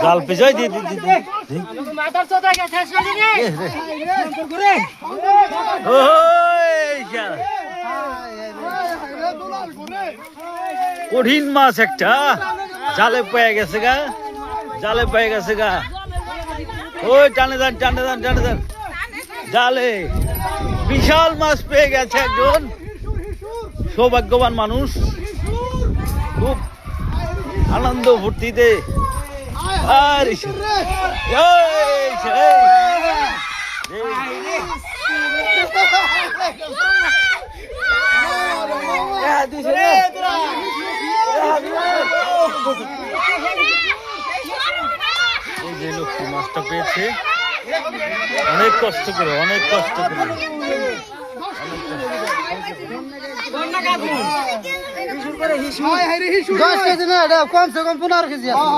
জাল পেছাই দিয়ে কঠিন মাছ একটা জালে পেয়ে গেছে গা, জালে পেয়ে গেছে গা। ওই টানে দেন টানে দেন টানে দেন, জালে বিশাল মাছ পেয়ে গেছে একজন সৌভাগ্যবান মানুষ, খুব আনন্দ ফুর্তিতে। আর এই যে লোকটি মাছটা পেয়েছে অনেক কষ্ট করে, অনেক কষ্ট করে। কমসে কম 15 কেজি আছে।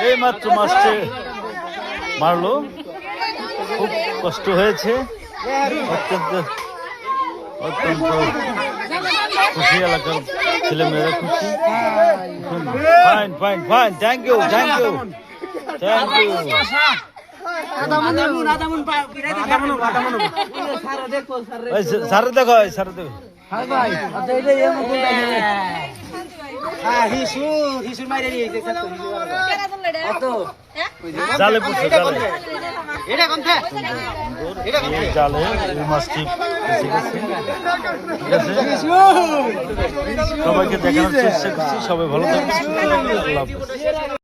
এই মাত্র মাছটা মারলো, খুব কষ্ট হয়েছে, অত্যন্ত অত্যন্ত খুশি, এলাকার ছেলেমেয়েরা খুশি। Fine fine fine, thank you thank you thank you. সারে দেখো, সারে দেখো, জালে পড়ছে, জালে জালে এই মাছটি এসে গেছে। ঠিক আছে, সবাইকে দেখানোর চেষ্টা করছি। সবাই ভালো থাকবেন, সুস্থ থাকবেন। আল্লাহ হাফেজ।